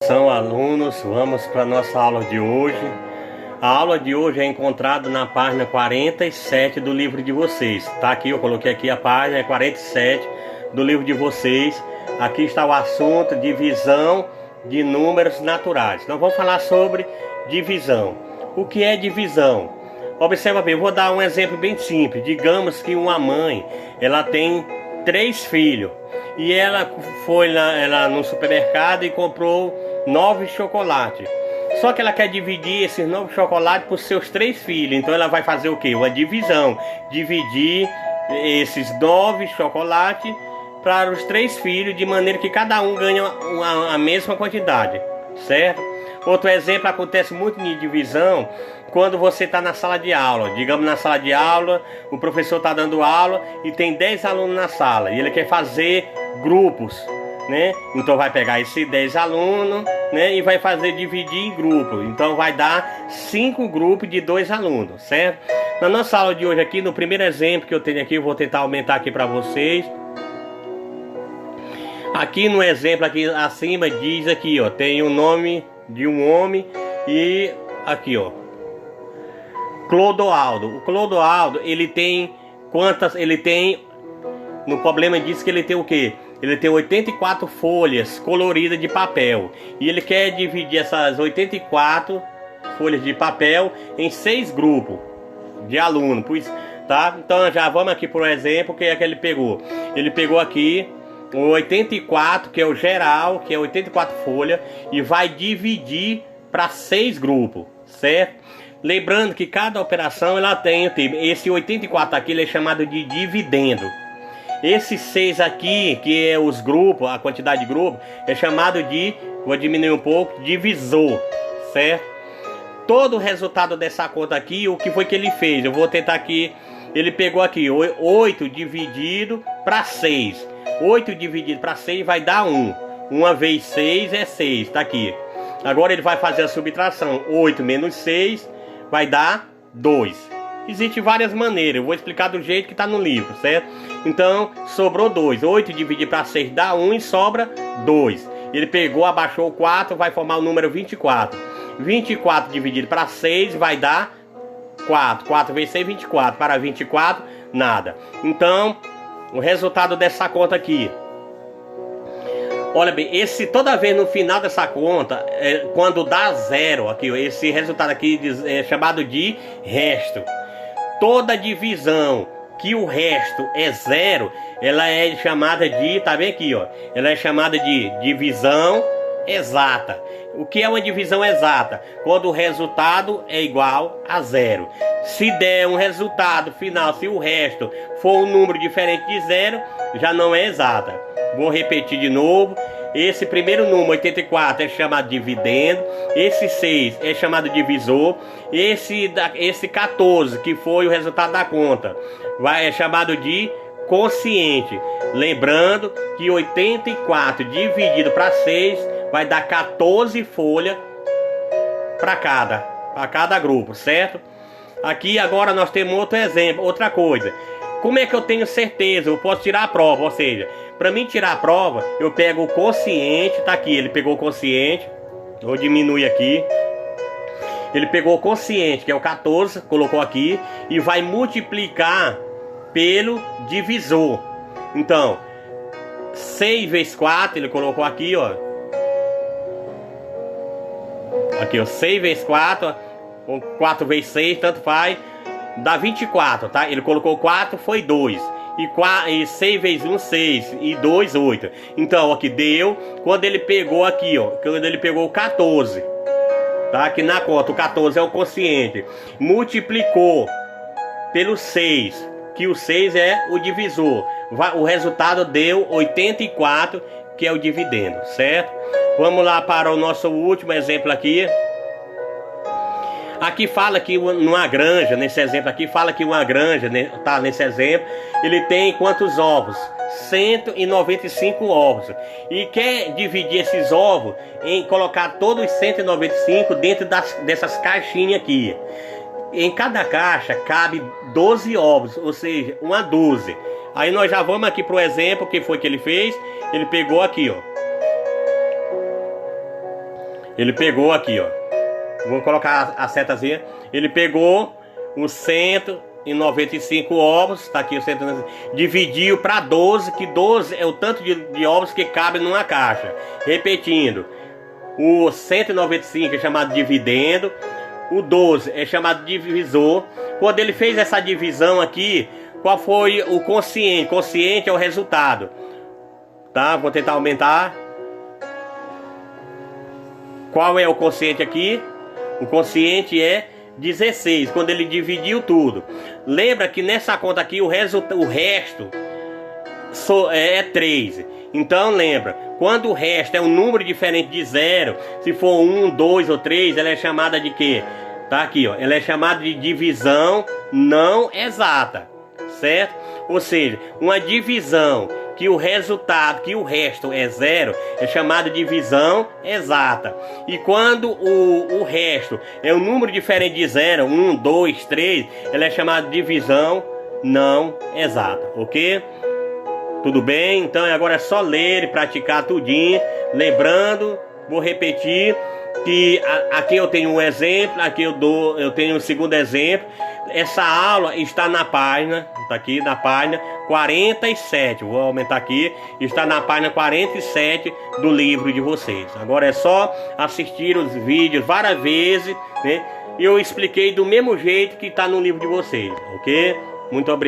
São alunos, vamos para a nossa aula de hoje. A aula de hoje é encontrada na página 47 do livro de vocês. Tá aqui, eu coloquei aqui a página 47 do livro de vocês. Aqui está o assunto: divisão de números naturais. Nós vamos falar sobre divisão. O que é divisão? Observa bem, eu vou dar um exemplo bem simples. Digamos que uma mãe, ela tem 3 filhos. E ela foi lá no supermercado e comprou 9 chocolates. Só que ela quer dividir esses 9 chocolates por seus 3 filhos. Então ela vai fazer o quê? Uma divisão. Dividir esses 9 chocolates para os 3 filhos, de maneira que cada um ganha a mesma quantidade. Certo? Outro exemplo acontece muito em divisão quando você está na sala de aula. Digamos, na sala de aula, o professor está dando aula e tem 10 alunos na sala. E ele quer fazer grupos, né? Então vai pegar esses 10 alunos, né? E vai dividir em grupos. Então vai dar 5 grupos de 2 alunos, certo? Na nossa aula de hoje aqui, no primeiro exemplo que eu tenho aqui, eu vou tentar aumentar aqui para vocês. Aqui no exemplo aqui acima diz aqui, ó, tem o nome de um homem e aqui, ó, Clodoaldo. O Clodoaldo, ele tem quantas? Ele tem, no problema diz que ele tem o quê? Ele tem 84 folhas coloridas de papel. E ele quer dividir essas 84 folhas de papel em 6 grupos de alunos, tá? Então já vamos aqui por exemplo, o que é que ele pegou? Ele pegou aqui o 84, que é o geral, que é 84 folhas, e vai dividir para 6 grupos, certo? Lembrando que cada operação ela tem esse 84 aqui, ele é chamado de dividendo. Esses 6 aqui, que é os grupos, a quantidade de grupos, é chamado de, vou diminuir um pouco, divisor, certo? Todo o resultado dessa conta aqui, o que foi que ele fez? Eu vou tentar aqui, ele pegou aqui 8 dividido para 6. 8 dividido para 6 vai dar 1. 1 vezes 6 é 6, tá aqui. Agora ele vai fazer a subtração. 8 menos 6 vai dar 2. Existem várias maneiras, eu vou explicar do jeito que está no livro, certo? Então, sobrou 2. 8 dividido para 6 dá 1 e sobra 2. Ele pegou, abaixou o 4, vai formar o número 24. 24 dividido para 6 vai dar 4. 4 vezes 6, 24. Para 24, nada. Então, o resultado dessa conta aqui, olha bem, toda vez no final dessa conta, quando dá 0, aqui, esse resultado aqui é chamado de resto. Toda divisão que o resto é 0, ela é chamada de, tá bem aqui, ó, ela é chamada de divisão exata. O que é uma divisão exata? Quando o resultado é igual a 0. Se der um resultado final, se o resto for um número diferente de 0, já não é exata. Vou repetir de novo. Esse primeiro número, 84, é chamado de dividendo. Esse 6 é chamado divisor. Esse 14, que foi o resultado da conta, é chamado de quociente. Lembrando que 84 dividido para 6 vai dar 14 folhas para cada grupo, certo? Aqui agora nós temos outro exemplo, outra coisa. Como é que eu tenho certeza? Eu posso tirar a prova, ou seja, para mim tirar a prova, eu pego o quociente, tá aqui, ele pegou o quociente, vou diminuir aqui. Ele pegou o quociente, que é o 14, colocou aqui, e vai multiplicar pelo divisor. Então, 6 vezes 4, ele colocou aqui, ó. Aqui, ó, 6 vezes 4, ou 4 vezes 6, tanto faz, dá 24, tá? Ele colocou 4, foi 2. E 6 vezes 1, 6. E 2, 8. Então, aqui deu, quando ele pegou aqui, ó, quando ele pegou o 14, tá? Aqui na conta, o 14 é o quociente. Multiplicou pelo 6, que o 6 é o divisor. O resultado deu 84, que é o dividendo, certo? Vamos lá para o nosso último exemplo aqui. Aqui fala que numa granja, nesse exemplo aqui, fala que uma granja, né, tá, nesse exemplo, ele tem quantos ovos? 195 ovos. E quer dividir esses ovos em colocar todos os 195 dentro dessas caixinhas aqui. Em cada caixa cabe 12 ovos, ou seja, uma 12. Aí nós já vamos aqui pro exemplo, que foi que ele fez. Ele pegou aqui, ó. Ele pegou aqui, ó. Vou colocar a setazinha. Ele pegou os 195 ovos, tá aqui o 195, dividiu para 12, que 12 é o tanto de ovos que cabe numa caixa. Repetindo, o 195 é chamado de dividendo, o 12 é chamado de divisor. Quando ele fez essa divisão aqui, qual foi o quociente? Quociente é o resultado, tá? Vou tentar aumentar. Qual é o quociente aqui? O quociente é 16, quando ele dividiu tudo. Lembra que nessa conta aqui o resto é 3. Então lembra, quando o resto é um número diferente de 0, se for 1, 2 ou 3, ela é chamada de quê? Tá aqui, ó. Ela é chamada de divisão não exata, certo? Ou seja, uma divisão que o resultado, que o resto é 0, é chamada de divisão exata. E quando o resto é um número diferente de 0, 1, 2, 3, ela é chamada de divisão não exata, ok? Tudo bem? Então agora é só ler e praticar tudinho. Lembrando, vou repetir, que aqui eu tenho um exemplo, aqui eu tenho um segundo exemplo. Essa aula está na página, tá aqui na página 47, vou aumentar aqui, está na página 47 do livro de vocês. Agora é só assistir os vídeos várias vezes, né? E eu expliquei do mesmo jeito que está no livro de vocês, ok? Muito obrigado.